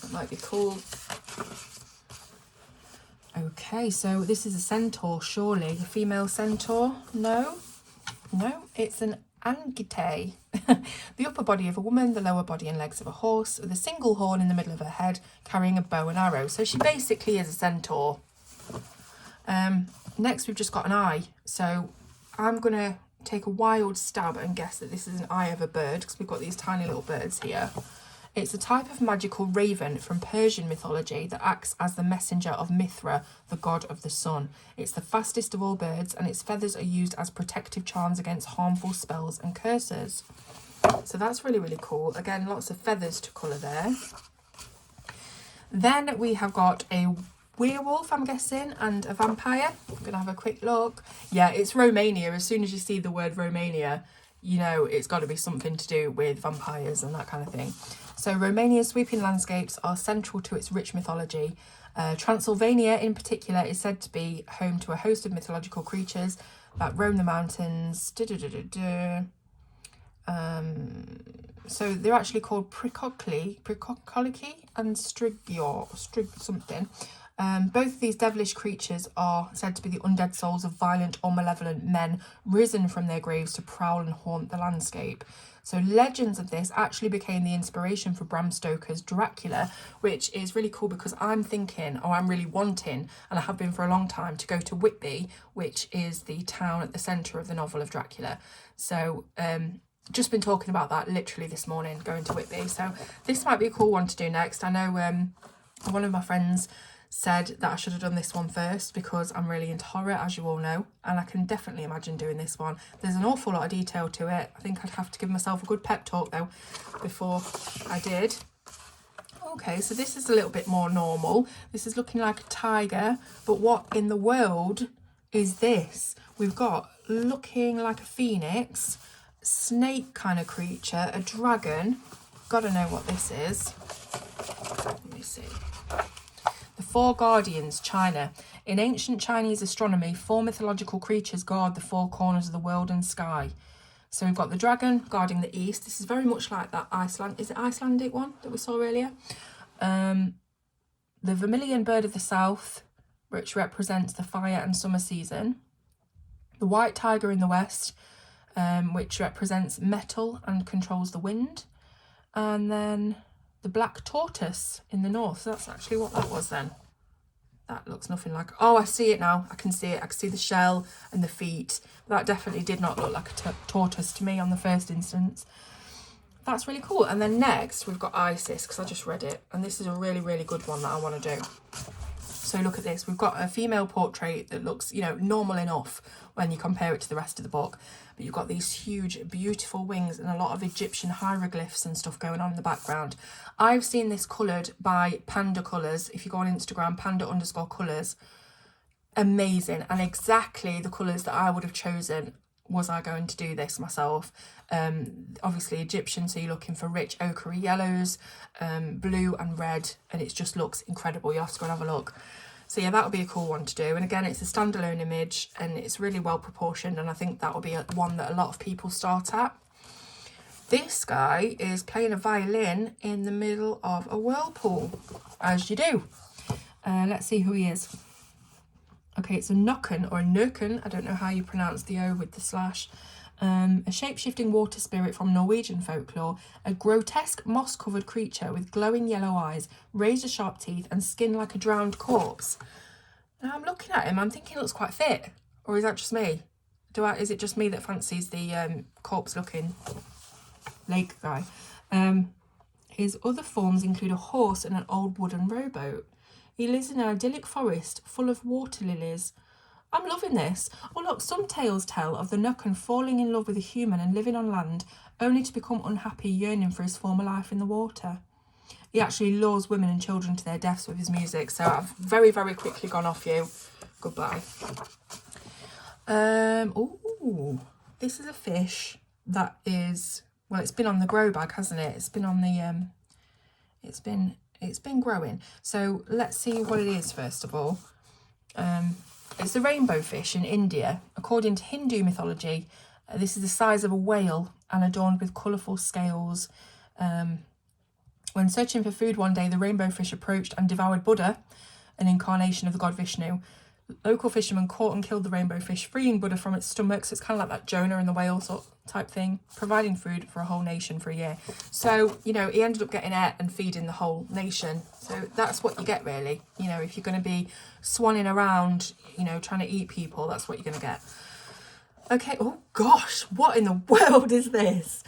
That might be cool. Okay, so this is a centaur, surely. A female centaur? No, it's an angite. The upper body of a woman, the lower body and legs of a horse, with a single horn in the middle of her head, carrying a bow and arrow. So she basically is a centaur. Next, we've just got an eye. So I'm going to take a wild stab and guess that this is an eye of a bird, because we've got these tiny little birds here. It's a type of magical raven from Persian mythology that acts as the messenger of Mithra, the god of the sun. It's the fastest of all birds, and its feathers are used as protective charms against harmful spells and curses. So that's really, really cool. Again, lots of feathers to colour there. Then we have got a werewolf, I'm guessing, and a vampire. I'm going to have a quick look. Yeah, it's Romania. As soon as you see the word Romania, you know it's got to be something to do with vampires and that kind of thing. So Romania's sweeping landscapes are central to its rich mythology. Transylvania in particular is said to be home to a host of mythological creatures that roam the mountains. So they're actually called Prikokli and Strig something. Both of these devilish creatures are said to be the undead souls of violent or malevolent men risen from their graves to prowl and haunt the landscape. So legends of this actually became the inspiration for Bram Stoker's Dracula, which is really cool because I'm thinking, or I'm really wanting, and I have been for a long time, to go to Whitby, which is the town at the centre of the novel of Dracula. So just been talking about that literally this morning, going to Whitby. So this might be a cool one to do next. I know one of my friends said that I should have done this one first because I'm really into horror, as you all know, and I can definitely imagine doing this one. There's an awful lot of detail to it. I think I'd have to give myself a good pep talk though before I did. Okay, so this is a little bit more normal. This is looking like a tiger, but what in the world is this? We've got looking like a phoenix, snake kind of creature, a dragon. Gotta know what this is. Let me see. The four guardians, China. In ancient Chinese astronomy, four mythological creatures guard the four corners of the world and sky. So we've got the dragon guarding the east. This is very much like that Iceland. Is it Icelandic one that we saw earlier? The vermilion bird of the south, which represents the fire and summer season. The white tiger in the west, which represents metal and controls the wind. And then the black tortoise in the north. So that's actually what that was then. That looks nothing like... Oh, I see it now. I can see it. I can see the shell and the feet. That definitely did not look like a tortoise to me on the first instance. That's really cool. And then next, we've got Isis, because I just read it. And this is a really, really good one that I want to do. So look at this. We've got a female portrait that looks, you know, normal enough when you compare it to the rest of the book. But you've got these huge, beautiful wings and a lot of Egyptian hieroglyphs and stuff going on in the background. I've seen this coloured by Panda Colours. If you go on Instagram, panda_colours. Amazing. And exactly the colours that I would have chosen was I going to do this myself. Obviously Egyptian, so you're looking for rich ochre yellows, blue and red, and it just looks incredible. You have to go and have a look. So yeah, that would be a cool one to do. And again, it's a standalone image and it's really well proportioned, and I think that will be one that a lot of people start at. This guy is playing a violin in the middle of a whirlpool, as you do. Let's see who he is. Okay, it's a nokken or a nurken. I don't know how you pronounce the O with the slash. A shape-shifting water spirit from Norwegian folklore, a grotesque moss-covered creature with glowing yellow eyes, razor-sharp teeth and skin like a drowned corpse. Now I'm looking at him, I'm thinking he looks quite fit. Or is that just me? Is it just me that fancies the corpse-looking lake guy? His other forms include a horse and an old wooden rowboat. He lives in an idyllic forest full of water lilies. I'm loving this. Oh look, some tales tell of the Nukken falling in love with a human and living on land, only to become unhappy, yearning for his former life in the water. He actually lures women and children to their deaths with his music, so I've very, very quickly gone off you. Goodbye. Oh, this is a fish that is, well, it's been on the grow bag, hasn't it? It's been on the, it's been growing. So let's see what it is first of all. It's a rainbow fish in India. According to Hindu mythology, this is the size of a whale and adorned with colourful scales. When searching for food one day, the rainbow fish approached and devoured Buddha, an incarnation of the god Vishnu. Local fishermen caught and killed the rainbow fish, freeing Buddha from its stomach. So it's kind of like that Jonah and the whale sort of type thing, providing food for a whole nation for a year. So, you know, he ended up getting it and feeding the whole nation. So that's what you get, really. You know, if you're going to be swanning around, you know, trying to eat people, that's what you're going to get. Okay, oh gosh, what in the world is this?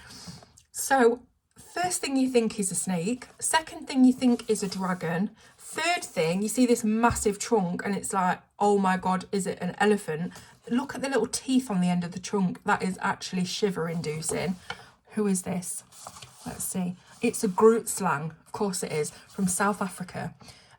So, first thing you think is a snake. Second thing you think is a dragon. Third thing, you see this massive trunk and it's like, oh my God, is it an elephant? Look at the little teeth on the end of the trunk. That is actually shiver-inducing. Who is this? Let's see. It's a groot slang. Of course it is. From South Africa.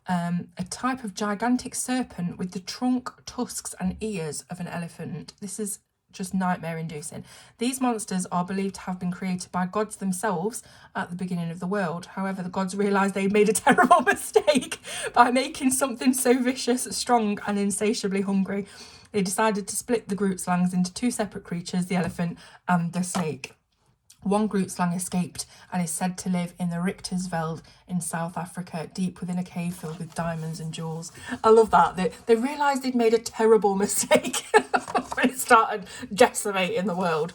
A type of gigantic serpent with the trunk, tusks and ears of an elephant. This is just nightmare-inducing. These monsters are believed to have been created by gods themselves at the beginning of the world. However, the gods realised they'd made a terrible mistake by making something so vicious, strong and insatiably hungry. They decided to split the groot slangs into two separate creatures, the elephant and the snake. One groot slang escaped and is said to live in the Richtersveld in South Africa, deep within a cave filled with diamonds and jewels. I love that. They realised they'd made a terrible mistake when it started decimating the world.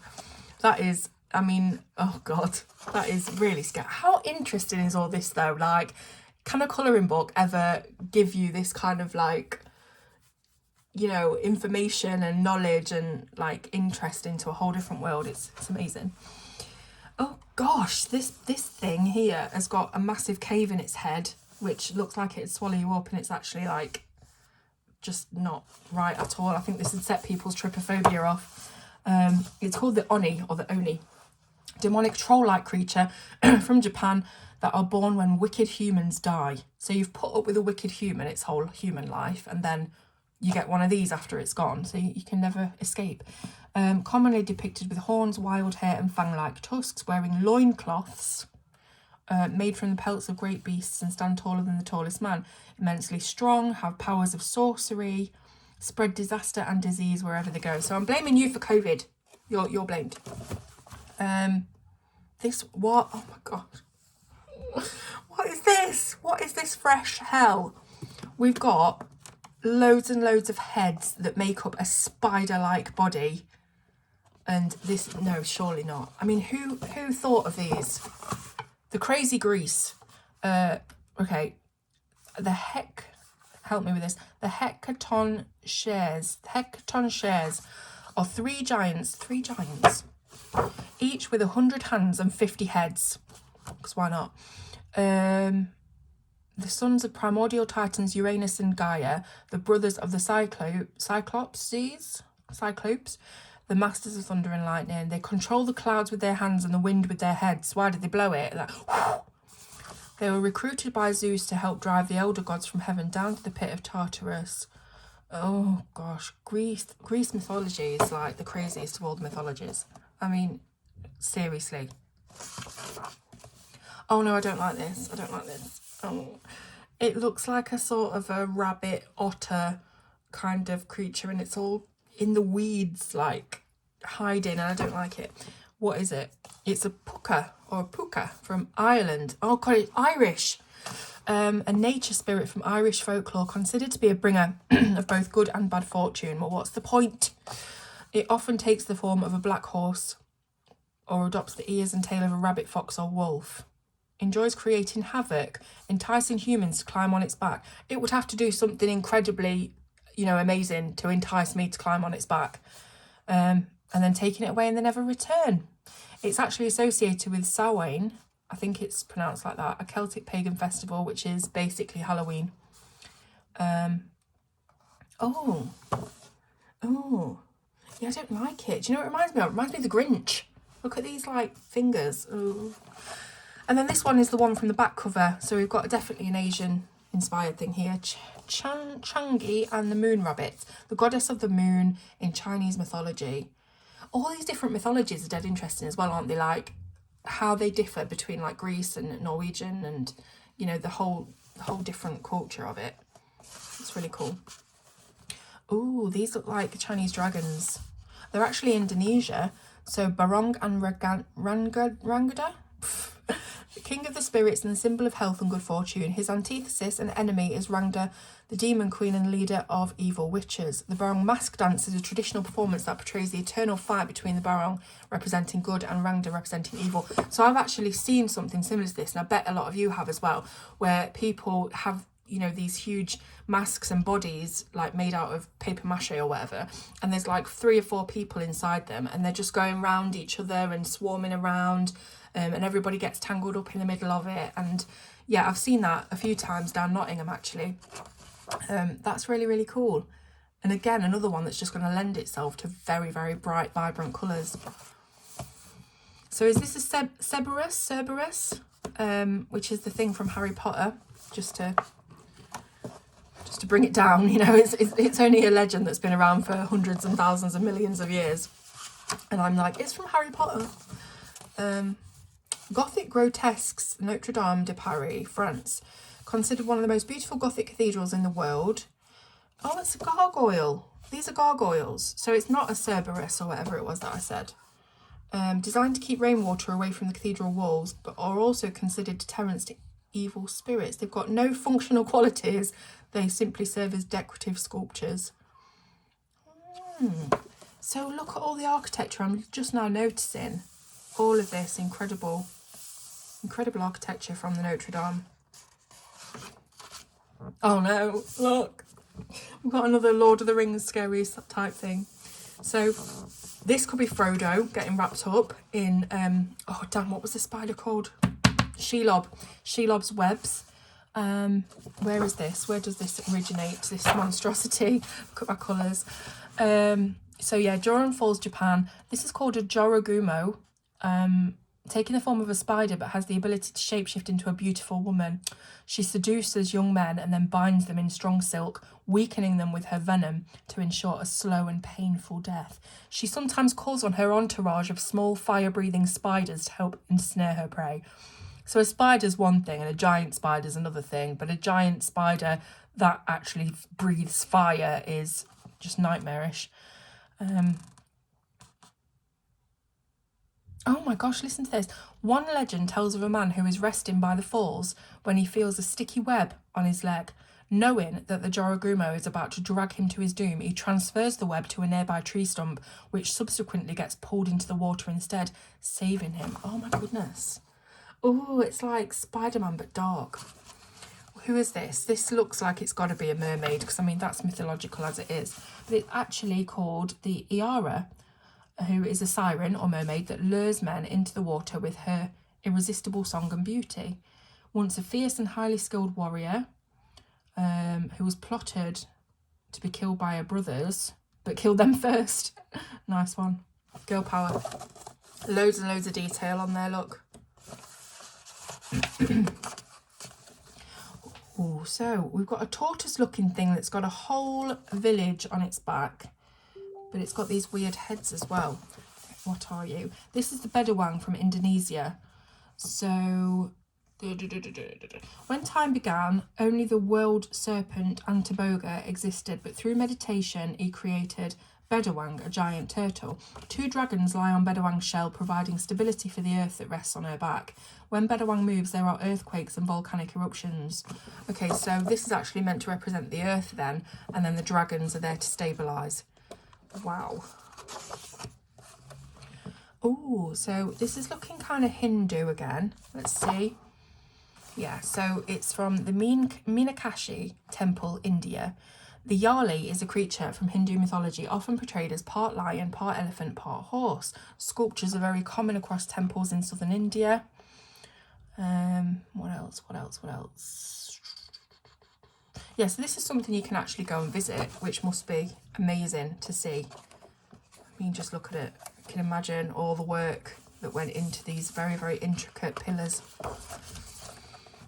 That is, I mean, oh God, that is really scary. How interesting is all this though? Like, can a colouring book ever give you this kind of like, you know, information and knowledge and like interest into a whole different world? It's amazing. Oh gosh, this thing here has got a massive cave in its head, which looks like it'd swallow you up, and it's actually like just not right at all. I think this would set people's trypophobia off. It's called the Oni or the Oni, demonic troll-like creature from Japan that are born when wicked humans die. So you've put up with a wicked human its whole human life, and then you get one of these after it's gone, so you can never escape. commonly depicted with horns, wild hair and fang-like tusks, wearing loincloths made from the pelts of great beasts and stand taller than the tallest man. Immensely strong, have powers of sorcery, spread disaster and disease wherever they go. So I'm blaming you for COVID. You're blamed. What? Oh my god. What is this? What is this fresh hell? We've got loads and loads of heads that make up a spider-like body. And this, no, surely not. I mean, who thought of these? The crazy Greece. Okay. Help me with this. The hecaton shares are three giants, each with 100 hands and 50 heads. Because why not? The sons of primordial titans Uranus and Gaia, the brothers of the Cyclops, the masters of thunder and lightning. They control the clouds with their hands and the wind with their heads. Why did they blow it? Like, whoosh. They were recruited by Zeus to help drive the elder gods from heaven down to the pit of Tartarus. Oh gosh, Greece mythology is like the craziest of all the mythologies. I mean, seriously. Oh no, I don't like this. Oh, it looks like a sort of a rabbit otter kind of creature, and it's all in the weeds, like hiding, and I don't like it. What is it? It's a puka from Ireland. Oh god, it's Irish. A nature spirit from Irish folklore, considered to be a bringer of both good and bad fortune. Well, what's the point? It often takes the form of a black horse or adopts the ears and tail of a rabbit, fox or wolf. Enjoys creating havoc, enticing humans to climb on its back. It would have to do something incredibly, amazing to entice me to climb on its back. And then taking it away and they never return. It's actually associated with Samhain, I think it's pronounced like that, a Celtic pagan festival, which is basically Halloween. Oh, yeah, I don't like it. Do you know what it reminds me of? It reminds me of the Grinch. Look at these, like, fingers. Ooh. And then this one is the one from the back cover. So we've got definitely an Asian-inspired thing here. Changi and the moon rabbit, the goddess of the moon in Chinese mythology. All these different mythologies are dead interesting as well, aren't they? Like, how they differ between, like, Greece and Norwegian and, the whole different culture of it. It's really cool. Ooh, these look like Chinese dragons. They're actually Indonesia. So barong and rangada. The king of the spirits and the symbol of health and good fortune. His antithesis and enemy is Rangda, the demon queen and leader of evil witches. The barong mask dance is a traditional performance that portrays the eternal fight between the barong, representing good, and Rangda, representing evil. So I've actually seen something similar to this, and I bet a lot of you have as well, where people have, these huge masks and bodies, like, made out of paper mache or whatever, and there's like 3 or 4 people inside them, and they're just going round each other and swarming around, and everybody gets tangled up in the middle of it. And yeah, I've seen that a few times down Nottingham, actually. That's really, really cool. And again, another one that's just going to lend itself to very, very bright, vibrant colours. So is this a Cerberus, which is the thing from Harry Potter, just to bring it down, it's only a legend that's been around for hundreds and thousands and millions of years. And I'm like, it's from Harry Potter. Gothic grotesques, Notre Dame de Paris, France. Considered one of the most beautiful Gothic cathedrals in the world. Oh, it's a gargoyle. These are gargoyles. So it's not a Cerberus or whatever it was that I said. Designed to keep rainwater away from the cathedral walls, but are also considered deterrents to evil spirits. They've got no functional qualities. They simply serve as decorative sculptures. So look at all the architecture. I'm just now noticing all of this incredible architecture from the Notre Dame. Oh no, look. We've got another Lord of the Rings scary type thing. So this could be Frodo getting wrapped up in, oh damn, what was the spider called? Shelob's webs. Where is this? Where does this originate, this monstrosity? Look at my colours. So yeah, Joran Falls, Japan. This is called a jarogumo. taking the form of a spider but has the ability to shapeshift into a beautiful woman. She seduces young men and then binds them in strong silk, weakening them with her venom to ensure a slow and painful death. She sometimes calls on her entourage of small fire-breathing spiders to help ensnare her prey. So a spider's one thing and a giant spider's another thing, but a giant spider that actually breathes fire is just nightmarish. Oh my gosh, listen to this. One legend tells of a man who is resting by the falls when he feels a sticky web on his leg. Knowing that the jarogumo is about to drag him to his doom, he transfers the web to a nearby tree stump, which subsequently gets pulled into the water instead, saving him. Oh my goodness. Oh, it's like Spider-Man but dark. Who is this? This looks like it's got to be a mermaid, because I mean that's mythological as it is. But it's actually called the Iara, who is a siren or mermaid that lures men into the water with her irresistible song and beauty. Once a fierce and highly skilled warrior, who was plotted to be killed by her brothers, but killed them first. Nice one. Girl power. Loads and loads of detail on there, look. Oh, so we've got a tortoise-looking thing that's got a whole village on its back, but it's got these weird heads as well. What are you? This is the vedawang from Indonesia. So when time began, only the world serpent Antiboga existed, but through meditation he created Bedawang, a giant turtle. 2 dragons lie on Bedawang's shell, providing stability for the earth that rests on her back. When Bedawang moves, there are earthquakes and volcanic eruptions. Okay, so this is actually meant to represent the earth then, and then the dragons are there to stabilise. Wow. Oh, so this is looking kind of Hindu again. Let's see. Yeah, so it's from the Meenakshi temple, India. The yali is a creature from Hindu mythology, often portrayed as part lion, part elephant, part horse. Sculptures are very common across temples in southern India. What else? Yeah, so this is something you can actually go and visit, which must be amazing to see. I mean, just look at it. You can imagine all the work that went into these very, very intricate pillars.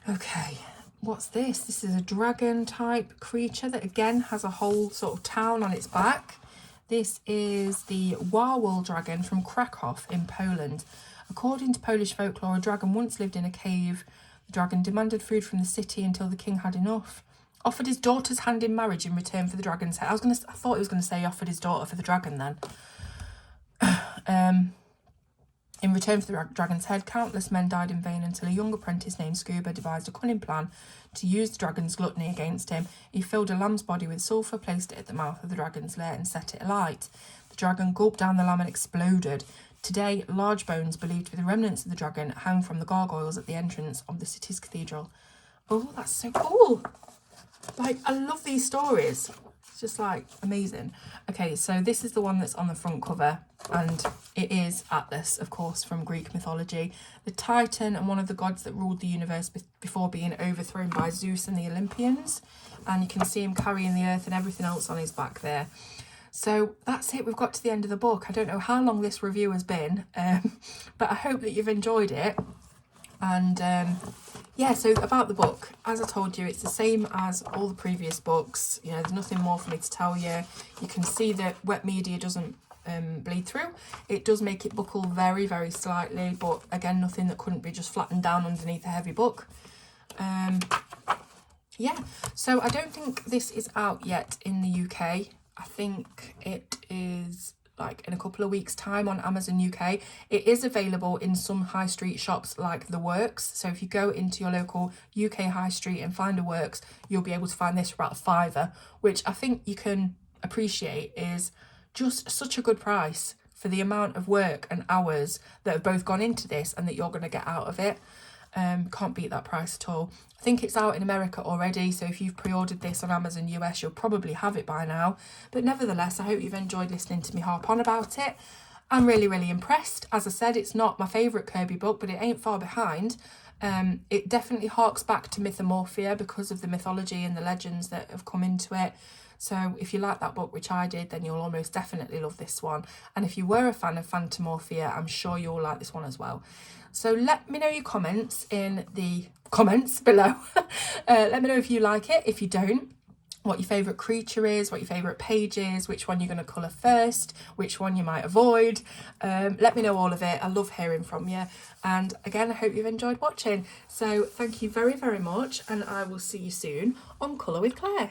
Okay, what's this? This is a dragon type creature that again has a whole sort of town on its back. This is the werewolf dragon from Krakow in Poland. According to Polish folklore, a dragon once lived in a cave. The dragon demanded food from the city until the king had enough. Offered his daughter's hand in marriage in return for the dragon's head. I thought he was going to say he offered his daughter for the dragon then. In return for the dragon's head, countless men died in vain until a young apprentice named Scuba devised a cunning plan to use the dragon's gluttony against him. He filled a lamb's body with sulphur, placed it at the mouth of the dragon's lair and set it alight. The dragon gulped down the lamb and exploded. Today, large bones believed to be the remnants of the dragon hang from the gargoyles at the entrance of the city's cathedral. Oh, that's so cool. Like, I love these stories. It's just like amazing. Okay, so this is the one that's on the front cover, and it is Atlas, of course, from Greek mythology. The Titan and one of the gods that ruled the universe before being overthrown by Zeus and the Olympians. And you can see him carrying the earth and everything else on his back there. So that's it. We've got to the end of the book. I don't know how long this review has been, but I hope that you've enjoyed it. And yeah, so about the book, as I told you, it's the same as all the previous books. You know, there's nothing more for me to tell you. You can see that wet media doesn't bleed through. It does make it buckle very, very slightly, but again, nothing that couldn't be just flattened down underneath a heavy book. Yeah, so I don't think this is out yet in the UK. I think it is like in a couple of weeks' time on Amazon UK. It is available in some high street shops like The Works. So if you go into your local UK high street and find a Works, you'll be able to find this for about £5, which I think you can appreciate is just such a good price for the amount of work and hours that have both gone into this and that you're going to get out of it. Can't beat that price at all. I think it's out in America already, so if you've pre-ordered this on Amazon US, you'll probably have it by now. But nevertheless, I hope you've enjoyed listening to me harp on about it. I'm really, really impressed. As I said, it's not my favourite Kerby book, but it ain't far behind. It definitely harks back to Mythomorphia because of the mythology and the legends that have come into it. So if you like that book, which I did, then you'll almost definitely love this one. And if you were a fan of Phantomorphia, I'm sure you'll like this one as well. So let me know your comments in the comments below. Let me know if you like it, if you don't, what your favourite creature is, what your favourite page is, which one you're going to colour first, which one you might avoid. Let me know all of it. I love hearing from you. And again, I hope you've enjoyed watching. So thank you very, very much, and I will see you soon on Colour with Claire.